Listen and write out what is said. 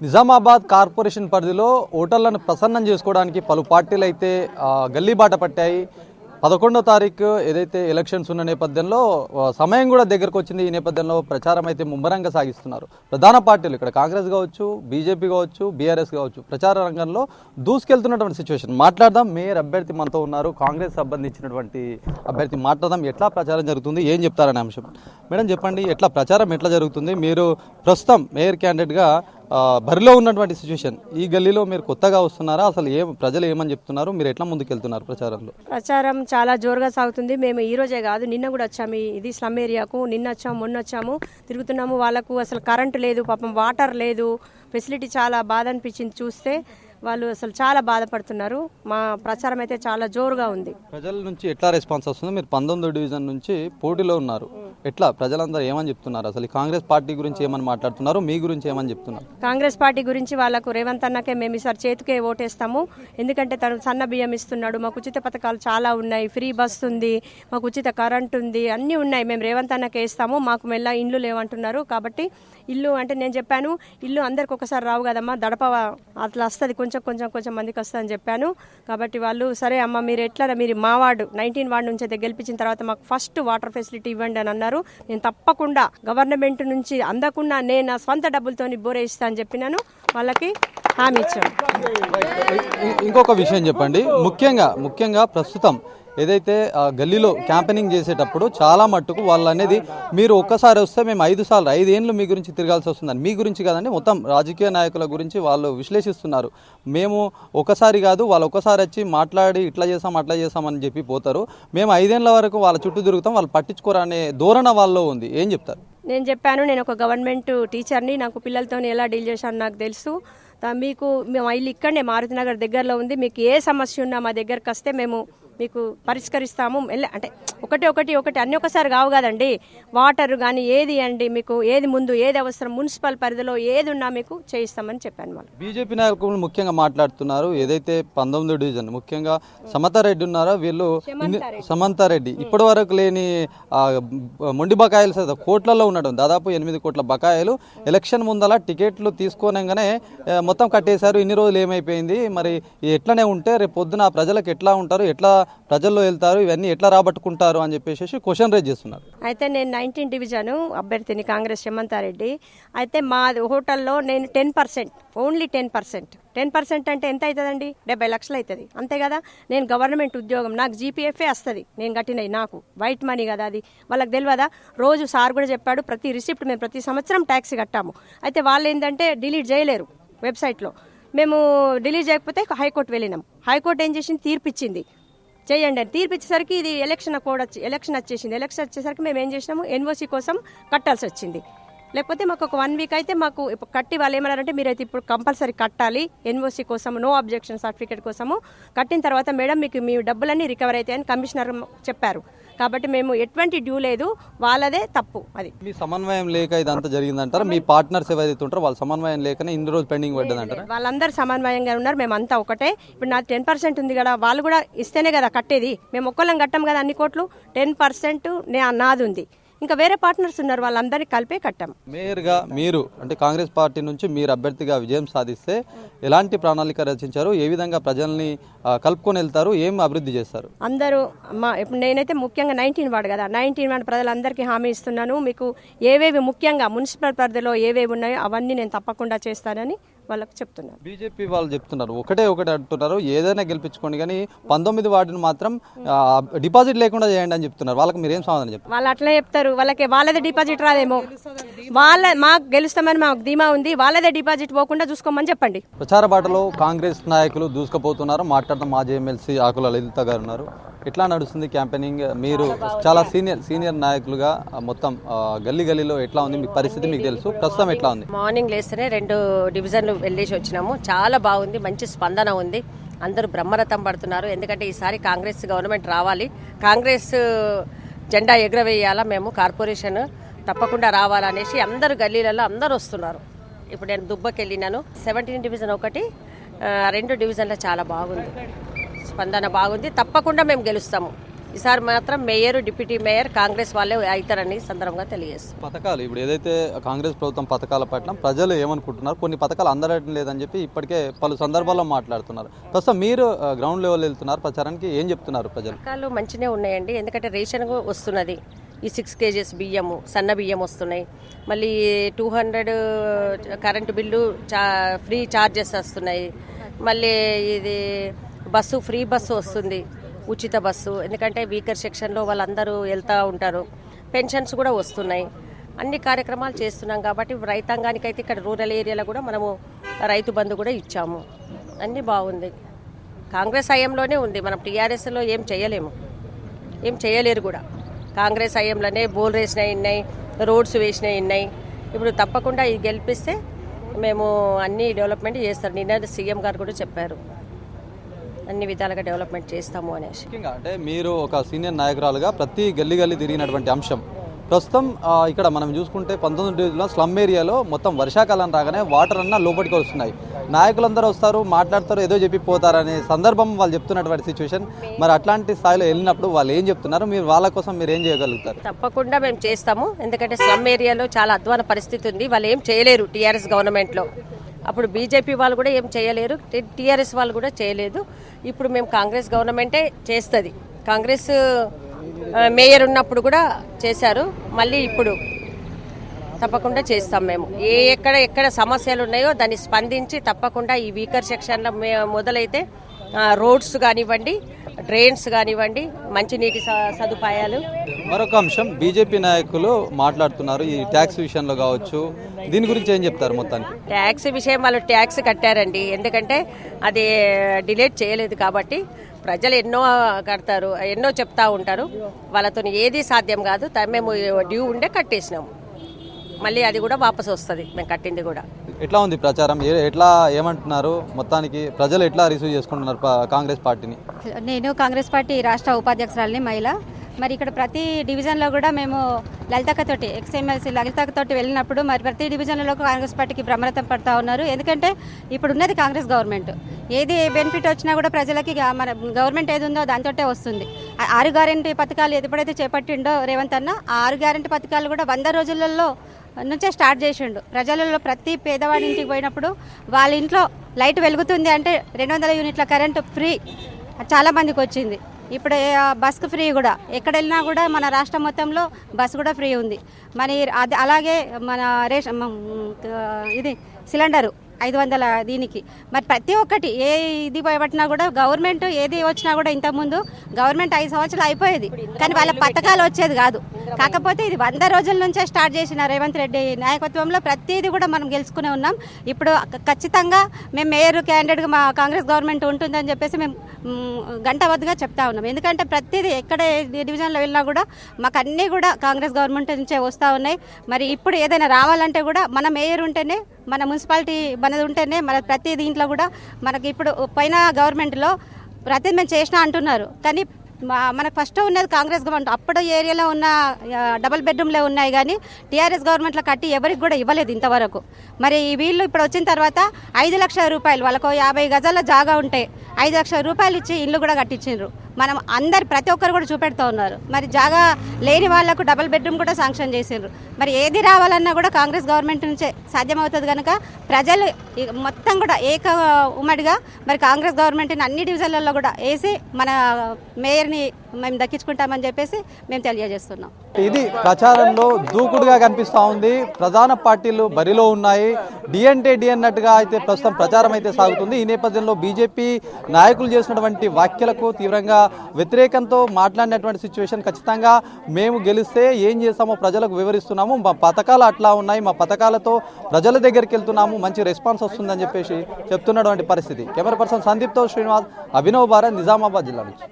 Nizamabad corporation పరిధిలో ఓటర్లను ప్రసన్నం చేసుకోవడానికి పలు పార్టీలు అయితే గల్లీబాట పట్టాయి. 11వ తారీఖు ఏదైతే ఎలక్షన్స్ ఉన్న నేపథ్యంలో సమయం కూడా దగ్గరకు వచ్చింది. ఈ నేపథ్యంలో ప్రచారం అయితే ముమ్మరంగా సాగిస్తున్నారు ప్రధాన పార్టీలు. ఇక్కడ కాంగ్రెస్ కావచ్చు, బీజేపీ కావచ్చు, బీఆర్ఎస్ కావచ్చు, ప్రచార రంగంలో దూసుకెళ్తున్నటువంటి సిచ్యువేషన్. మాట్లాడదాం. మేయర్ అభ్యర్థి మనతో ఉన్నారు, కాంగ్రెస్ సంబంధించినటువంటి అభ్యర్థి. మాట్లాడదాం, ఎట్లా ప్రచారం జరుగుతుంది, ఏం చెప్తారనే అంశం. మేడం చెప్పండి, ఎట్లా ప్రచారం ఎట్లా జరుగుతుంది? మీరు ప్రస్తుతం మేయర్ క్యాండిడేట్గా బరిలో ఉన్నటువంటి సిచ్యువేషన్, ఈ గల్లీలో మీరు కొత్తగా వస్తున్నారా? అసలు ప్రజలు ఏమని చెప్తున్నారు? మీరు ఎట్లా ముందుకెళ్తున్నారు ప్రచారంలో? ప్రచారం చాలా జోరుగా సాగుతుంది. మేము ఈ రోజే కాదు, నిన్న కూడా వచ్చాము. ఇది స్లమ్ ఏరియాకు నిన్న వచ్చాము, మొన్న వచ్చాము, తిరుగుతున్నాము. వాళ్ళకు అసలు కరెంటు లేదు, పాపం వాటర్ లేదు, ఫెసిలిటీ చాలా బాధ అనిపించింది చూస్తే. వాళ్ళు అసలు చాలా బాధపడుతున్నారు. మా ప్రచారం అయితే చాలా జోరుగా ఉంది. ప్రజల నుంచి ఎట్లా రెస్పాన్స్ వస్తుంది? మీరు 19వ డివిజన్ నుంచి పోటీలో ఉన్నారు. ఎట్లా ప్రజలందరూ ఏమని చెప్తున్నారు? అసలు కాంగ్రెస్ పార్టీ గురించి ఏమని మాట్లాడుతున్నారు? మీ గురించి ఏమని చెప్తున్నారు? కాంగ్రెస్ పార్టీ గురించి వాళ్ళకు రేవంత్ అన్నకే మేము ఈసారి చేతికే ఓటేస్తాము. ఎందుకంటే తను సన్న బియ్యం ఇస్తున్నాడు, మాకు ఉచిత పథకాలు చాలా ఉన్నాయి, ఫ్రీ బస్ ఉంది, మాకు ఉచిత కరెంట్ ఉంది, అన్నీ ఉన్నాయి. మేము రేవంత్ అన్నకే ఇస్తాము. మాకు మెల్ల ఇండ్లు లేవంటున్నారు. కాబట్టి ఇల్లు అంటే నేను చెప్పాను, ఇల్లు అందరికి ఒకసారి రావు కదమ్మా, దడప అట్లా వస్తుంది, కొంచెం కొంచెం కొంచెం మందికి వస్తుందని చెప్పాను. కాబట్టి వాళ్ళు సరే అమ్మ, మీరు ఎట్లా, మీరు మా వార్డు 19 వార్డు నుంచి అయితే గెలిపించిన తర్వాత మాకు ఫస్ట్ వాటర్ ఫెసిలిటీ ఇవ్వండి అని అన్నారు. నేను తప్పకుండా గవర్నమెంట్ నుంచి అందకుండా నేను నా స్వంత డబ్బులతో బోరే ఇస్తా అని చెప్పినాను. వాళ్ళకి హామీ ఇచ్చాను. ఇంకొక విషయం చెప్పండి, ముఖ్యంగా ప్రస్తుతం ఏదైతే గల్లీలో క్యాంపెయినింగ్ చేసేటప్పుడు చాలా మట్టుకు వాళ్ళు అనేది, మీరు ఒక్కసారి వస్తే మేము 5 ఏళ్ళు మీ గురించి తిరగాల్సి వస్తుందని. మీ గురించి కాదండి, మొత్తం రాజకీయ నాయకుల గురించి వాళ్ళు విశ్లేషిస్తున్నారు. మేము ఒకసారి కాదు, వాళ్ళు ఒకసారి వచ్చి మాట్లాడి ఇట్లా చేస్తాం అని చెప్పి పోతారు. మేము 5 ఏళ్ల వరకు వాళ్ళ చుట్టూ తిరుగుతాం, వాళ్ళు పట్టించుకోరు అనే ధోరణ వాళ్ళలో ఉంది. ఏం చెప్తారు? నేను చెప్పాను, నేను ఒక గవర్నమెంట్ టీచర్ని, నాకు పిల్లలతో ఎలా డీల్ చేశాను నాకు తెలుసు. మీకు మా ఇల్లు ఇక్కడనే మారుతినగర్ దగ్గరలో ఉంది. మీకు ఏ సమస్య ఉన్నా మా దగ్గరకు వస్తే మేము మీకు పరిష్కరిస్తాము. అంటే ఒకటి అన్ని ఒకసారి కావు కదండి. వాటర్ కానీ ఏది అండి, మీకు ఏది ముందు ఏది అవసరం, మున్సిపల్ పరిధిలో ఏది ఉన్నా మీకు చేయిస్తామని చెప్పాను. వాళ్ళు బీజేపీ నాయకులు ముఖ్యంగా మాట్లాడుతున్నారు. ఏదైతే 19వ డివిజన్ ముఖ్యంగా సమతారెడ్డి ఉన్నారో, వీళ్ళు సమంతారెడ్డి ఇప్పటి వరకు లేని మొండి బకాయిలు కోట్లలో ఉండడం, దాదాపు 8 కోట్ల బకాయిలు ఎలక్షన్ ముందల టికెట్లు తీసుకోనగానే మొత్తం కట్టేశారు. ఇన్ని రోజులు ఏమైపోయింది? మరి ఎట్లనే ఉంటే రేపు పొద్దున ప్రజలకు ఎట్లా ఉంటారు, ఎట్లా ప్రజల్లో వెళ్తారు, ఇవన్నీ ఎట్లా రాబట్టుకుంటారు అని చెప్పేసి క్వశ్చన్ రేజ్ చేస్తున్నారు. అయితే నేను 19 డివిజన్ అభ్యర్థిని, కాంగ్రెస్ సమంతారెడ్డి. అయితే మా హోటల్లో నేను 10%, ఓన్లీ 10% అంటే ఎంత అవుతుందండి? 70 లక్షలు అవుతుంది, అంతే కదా. నేను గవర్నమెంట్ ఉద్యోగం, నాకు జీపీఎఫ్ఏ వస్తుంది, నేను కట్టినవి, నాకు వైట్ మనీ కదా అది. వాళ్ళకి తెలియదా? రోజు సార్ కూడా చెప్పాడు, ప్రతి రిసిప్ట్ మేము ప్రతి సంవత్సరం ట్యాక్స్ కట్టాము. అయితే వాళ్ళు ఏంటంటే డిలీట్ చేయలేరు వెబ్సైట్లో. మేము డిలీట్ చేయకపోతే హైకోర్టు వెళ్ళినాం. హైకోర్టు ఏం చేసింది? తీర్పిచ్చింది, చేయండి అని. తీర్పిచ్చేసరికి ఇది ఎలక్షన్ వచ్చేసింది. ఎలక్షన్ వచ్చేసరికి మేము ఏం చేసినాము, ఎన్ఓసి కోసం కట్టాల్సి వచ్చింది. లేకపోతే మాకు ఒక 1 వీక్ అయితే మాకు కట్టి వాళ్ళు ఏమన్నారంటే, మీరైతే ఇప్పుడు కంపల్సరీ కట్టాలి ఎన్ఓసి కోసం, నో అబ్జెక్షన్ సర్టిఫికేట్ కోసము. కట్టిన తర్వాత మేడం మీకు మీ డబ్బులన్నీ రికవర్ అవుతాయని కమిషనర్ చెప్పారు. కాబట్టి మేము ఎటువంటి డ్యూ లేదు, వాళ్ళదే తప్పు. అది మీ సమన్వయం లేక ఇదంతా జరిగిందంటారా? మీ పార్ట్నర్స్ ఎవరైతే ఉంటారో వాళ్ళ సమన్వయం లేకనే ఇన్ని రోజులు పెండింగ్ పడ్డదంటారా? వాళ్ళందరూ సమన్వయంగా ఉన్నారు, మేమంతా ఒకటే. ఇప్పుడు నాకు 10% ఉంది కదా, వాళ్ళు కూడా ఇస్తేనే కదా కట్టేది. మేము ఒక్కళ్ళం కట్టాం కదా అన్ని కోట్లు. 10% నాది ఉంది, ఇంకా వేరే పార్ట్నర్స్ ఉన్నారు, వాళ్ళందరినీ కలిపే కట్టాం. మేయర్గా మీరు అంటే కాంగ్రెస్ పార్టీ నుంచి మీరు అభ్యర్థిగా విజయం సాధిస్తే ఎలాంటి ప్రణాళిక రచించారు? ఏ విధంగా ప్రజల్ని కలుపుకొని వెళ్తారు? ఏం అభివృద్ధి చేస్తారు? అందరూ ఇప్పుడు నేనైతే ముఖ్యంగా 19 వార్డు కదా, 19 వార్డు ప్రజలందరికీ హామీ ఇస్తున్నాను. మీకు ఏవేవి ముఖ్యంగా మున్సిపల్ పరిధిలో ఏవేవి ఉన్నాయో అవన్నీ నేను తప్పకుండా చేస్తానని వాళ్ళకు చెప్తున్నారు. బీజేపీ వాళ్ళు చెప్తున్నారు, ఒకటే అంటున్నారు, ఏదైనా గెలిపించుకోండి కానీ 19 వార్డును మాత్రం డిపాజిట్ లేకుండా చేయండి అని చెప్తున్నారు. వాళ్ళకి మీరేం సమాధానం చెప్తారు? వాళ్ళు అట్లే చెప్తారు, వాళ్ళదే డిపాజిట్ రాదేమో. మాకు గెలుస్తామని మాకు ధీమా ఉంది, వాళ్ళదే డిపాజిట్ పోకుండా చూసుకోమని చెప్పండి. ప్రచార బాటలో కాంగ్రెస్ నాయకులు దూసుకుపోతున్నారు. మాట్లాడడం మాజీ ఎమ్మెల్సీ ఆకుల లలిత గారు ఉన్నారు. ఎట్లా నడుస్తుంది క్యాంపెయినింగ్? మీరు చాలా సీనియర్ నాయకులుగా మొత్తం గల్లీలో ఎట్లా ఉంది మీ పరిస్థితి? మీకు తెలుసు, ప్రస్తుతం ఎట్లా ఉంది? మార్నింగ్ లేస్తేనే 2 డివిజన్లు వెళ్ళేసి వచ్చినాము. చాలా బాగుంది, మంచి స్పందన ఉంది, అందరూ బ్రహ్మరథం పడుతున్నారు. ఎందుకంటే ఈసారి కాంగ్రెస్ గవర్నమెంట్ రావాలి, కాంగ్రెస్ జెండా ఎగురవేయాలా, మేము కార్పొరేషన్ తప్పకుండా రావాలనేసి అందరు గల్లీలలో అందరూ వస్తున్నారు. ఇప్పుడు నేను దుబ్బకి వెళ్ళినాను, 17 డివిజన్ 1, 2 డివిజన్లో చాలా బాగుంది, స్పందన బాగుంది. తప్పకుండా మేము గెలుస్తాము. ఈసారి మాత్రం మేయర్, డిప్యూటీ మేయర్ కాంగ్రెస్ వాళ్ళే అవుతారని సందర్భంగా తెలియజేస్తారు. పథకాలు ఇప్పుడు ఏదైతే కాంగ్రెస్ ప్రభుత్వం పథకాల పట్ల ప్రజలు ఏమనుకుంటున్నారు, కొన్ని పథకాలు అందడం లేదని చెప్పి ఇప్పటికే పలు సందర్భాల్లో మాట్లాడుతున్నారు. ప్రస్తుతం మీరు గ్రౌండ్ లెవెల్ వెళ్తున్నారు ప్రచారానికి, ఏం చెప్తున్నారు ప్రజలు? పథకాలు మంచిగా ఉన్నాయండి, ఎందుకంటే రేషన్ వస్తున్నది. ఈ 6 kgs బియ్యము, సన్న బియ్యం వస్తున్నాయి. మళ్ళీ 200 కరెంటు బిల్లు ఫ్రీ ఛార్జెస్ వస్తున్నాయి. మళ్ళీ ఇది బస్సు, ఫ్రీ బస్సు వస్తుంది, ఉచిత బస్సు. ఎందుకంటే వీకర్ సెక్షన్లో వాళ్ళందరూ వెళ్తూ ఉంటారు. పెన్షన్స్ కూడా వస్తున్నాయి. అన్ని కార్యక్రమాలు చేస్తున్నాం కాబట్టి రైతాంగానికి అయితే ఇక్కడ రూరల్ ఏరియాలో కూడా మనము రైతు బంధు కూడా ఇచ్చాము. అన్నీ బాగుంది. కాంగ్రెస్ హయాంలోనే ఉంది, మనం టీఆర్ఎస్లో ఏం చేయలేము, ఏం చేయలేరు కూడా. కాంగ్రెస్ హయాంలోనే బోల్ వేసినవి ఉన్నాయి, రోడ్స్ వేసినవి ఉన్నాయి. ఇప్పుడు తప్పకుండా ఇది గెలిపిస్తే మేము అన్ని డెవలప్మెంట్ చేస్తాం. నిన్న సీఎం గారు కూడా చెప్పారు అన్ని విధాలుగా డెవలప్మెంట్ చేస్తాము అనేసి. ముఖ్యంగా అంటే మీరు ఒక సీనియర్ నాయకురాలుగా ప్రతి గల్లీ తిరిగినటువంటి అంశం ప్రస్తుతం ఇక్కడ మనం చూసుకుంటే 19 డివిజన్లో స్లమ్ ఏరియాలో మొత్తం వర్షాకాలం రాగానే వాటర్ అన్న లోపలికి వస్తున్నాయి. నాయకులందరూ వస్తారు, మాట్లాడతారు, ఏదో చెప్పి పోతారనే సందర్భం వాళ్ళు చెప్తున్నటువంటి సిచ్యువేషన్. మరి అట్లాంటి స్థాయిలో వెళ్ళినప్పుడు వాళ్ళు ఏం చెప్తున్నారు, మీరు వాళ్ళ కోసం మీరు ఏం చేయగలుగుతారు? తప్పకుండా మేము చేస్తాము. ఎందుకంటే స్లమ్ ఏరియాలో చాలా అధ్వాన పరిస్థితి ఉంది. వాళ్ళు ఏం చేయలేరు టీఆర్ఎస్ గవర్నమెంట్లో. అప్పుడు బీజేపీ వాళ్ళు కూడా ఏం చేయలేరు, టీఆర్ఎస్ వాళ్ళు కూడా చేయలేదు. ఇప్పుడు మేము కాంగ్రెస్ గవర్నమెంటే చేస్తుంది. కాంగ్రెస్ మేయర్ ఉన్నప్పుడు కూడా చేశారు, మళ్ళీ ఇప్పుడు తప్పకుండా చేస్తాం. మేము ఎక్కడ సమస్యలు ఉన్నాయో దాన్ని స్పందించి తప్పకుండా ఈ వీకర్ సెక్షన్లో మొదలైతే రోడ్స్ కానివ్వండి, డ్రైన్స్ కానివ్వండి, మంచినీటి సదుపాయాలు. మరొక అంశం, బీజేపీ నాయకులు మాట్లాడుతున్నారు ఈ ట్యాక్స్ విషయంలో కావచ్చు, దీని గురించి ఏం చెప్తారు? మొత్తానికి ట్యాక్స్ విషయం వాళ్ళు ట్యాక్స్ కట్టారండి, ఎందుకంటే అది డిలేట్ చేయలేదు కాబట్టి. ప్రజలు ఎన్నో కడతారు, ఎన్నో చెప్తా ఉంటారు, వాళ్ళతో ఏది సాధ్యం కాదు. మేము డ్యూ ఉండే కట్టేసినాము, మళ్ళీ అది కూడా వాపసు వస్తుంది మేము కట్టింది కూడా. ఎట్లా ఉంది ప్రచారం, ఎట్లా ఏమంటున్నారు, మొత్తానికి ప్రజలు ఎట్లా రిసీవ్ చేసుకుంటున్నారు కాంగ్రెస్ పార్టీని? నేను కాంగ్రెస్ పార్టీ రాష్ట్ర ఉపాధ్యక్షురాలిని, మహిళ. మరి ఇక్కడ ప్రతి డివిజన్లో కూడా మేము లలితక్కతోటి, ఎక్స్ఎమ్మెల్సీ లలితక్కతోటి వెళ్ళినప్పుడు మరి ప్రతి డివిజన్లో కాంగ్రెస్ పార్టీకి బ్రహ్మరథం పడుతూ ఉన్నారు. ఎందుకంటే ఇప్పుడు ఉన్నది కాంగ్రెస్ గవర్నమెంట్, ఏది బెనిఫిట్ వచ్చినా కూడా ప్రజలకి మన గవర్నమెంట్ ఏది ఉందో దాంతోటే వస్తుంది. 6 గ్యారెంటీ పథకాలు ఎప్పుడైతే చేపట్టిండో రేవంత్ అన్న, ఆ 6 గ్యారెంటీ పథకాలు కూడా 100 రోజులలో నుంచే స్టార్ట్ చేసిండు. ప్రజలలో ప్రతి పేదవాడి ఇంటికి పోయినప్పుడు వాళ్ళ ఇంట్లో లైట్ వెలుగుతుంది అంటే 200 యూనిట్ల కరెంటు ఫ్రీ చాలా మందికి వచ్చింది. ఇప్పుడు బస్కు ఫ్రీ కూడా, ఎక్కడ వెళ్ళినా కూడా మన రాష్ట్రం మొత్తంలో బస్సు కూడా ఫ్రీ ఉంది. మరి అది అలాగే మన రేషన్ ఇది సిలిండరు 500 దీనికి. మరి ప్రతి ఒక్కటి ఏ ఇది పట్టినా కూడా గవర్నమెంట్ ఏది వచ్చినా కూడా ఇంతకుముందు గవర్నమెంట్ 5 సంవత్సరాలు అయిపోయేది, కానీ వాళ్ళ పథకాలు వచ్చేది కాదు. కాకపోతే ఇది 100 రోజుల నుంచే స్టార్ట్ చేసిన రేవంత్ రెడ్డి నాయకత్వంలో ప్రతిదీ కూడా మనం గెలుచుకునే ఉన్నాం. ఇప్పుడు ఖచ్చితంగా మేము మేయర్ క్యాండిడేట్గా మా కాంగ్రెస్ గవర్నమెంట్ ఉంటుందని చెప్పేసి మేము గంటవద్దుగా చెప్తా ఉన్నాం. ఎందుకంటే ప్రతిదీ ఎక్కడ డివిజన్లో వెళ్ళినా కూడా మాకు అన్నీ కూడా కాంగ్రెస్ గవర్నమెంట్ నుంచే వస్తూ ఉన్నాయి. మరి ఇప్పుడు ఏదైనా రావాలంటే కూడా మన మేయర్ ఉంటేనే, మన మున్సిపాలిటీ మనది ఉంటేనే, మన ప్రతి దీంట్లో కూడా మనకి ఇప్పుడు పైన గవర్నమెంట్లో ప్రతి మేము చేసినా అంటున్నారు, కానీ మనకు ఫస్ట్ ఉన్నది కాంగ్రెస్ గవర్నమెంట్. అప్పుడు ఏరియాలో ఉన్న డబుల్ బెడ్రూమ్లే ఉన్నాయి, కానీ టీఆర్ఎస్ గవర్నమెంట్లో కట్టి ఎవరికి కూడా ఇవ్వలేదు ఇంతవరకు. మరి వీళ్ళు ఇప్పుడు వచ్చిన తర్వాత 5 లక్షల రూపాయలు, వాళ్ళకు 50 గజాల జాగా ఉంటే 5 లక్షల రూపాయలు ఇచ్చి ఇల్లు కూడా కట్టించారు. మనం ప్రతి ఒక్కరు కూడా చూపెడుతూ ఉన్నారు. మరి జాగా లేని వాళ్లకు డబుల్ బెడ్రూమ్ కూడా శాంక్షన్ చేసిండ్రు. మరి ఏది రావాలన్నా కూడా కాంగ్రెస్ గవర్నమెంట్ నుంచే సాధ్యమవుతుంది కనుక ప్రజలు మొత్తం కూడా ఉమ్మడిగా మరి కాంగ్రెస్ గవర్నమెంట్ని అన్ని డివిజన్లలో కూడా వేసి మన మేయర్ని మేము దక్కించుకుంటామని చెప్పేసి మేము తెలియజేస్తున్నాం. ఇది ప్రచారంలో దూకుడుగా కనిపిస్తూ ఉంది. ప్రధాన పార్టీలు బరిలో ఉన్నాయి. డి అంటే డి అన్నట్టుగా అయితే ప్రస్తుతం ప్రచారం అయితే సాగుతుంది. ఈ నేపథ్యంలో బీజేపీ నాయకులు చేసినటువంటి వ్యాఖ్యలకు తీవ్రంగా వ్యతిరేకంతో మాట్లాడినటువంటి సిచ్యువేషన్. ఖచ్చితంగా మేము గెలిస్తే ఏం చేస్తామో ప్రజలకు వివరిస్తున్నాము, మా పథకాలు అట్లా ఉన్నాయి, మా పథకాలతో ప్రజల దగ్గరికి వెళ్తున్నాము, మంచి రెస్పాన్స్ వస్తుందని చెప్పేసి చెప్తున్నటువంటి పరిస్థితి. కెమెరా పర్సన్ సందీప్తో శ్రీనివాస్, అభినవ్ భారత్, నిజామాబాద్ జిల్లా నుంచి.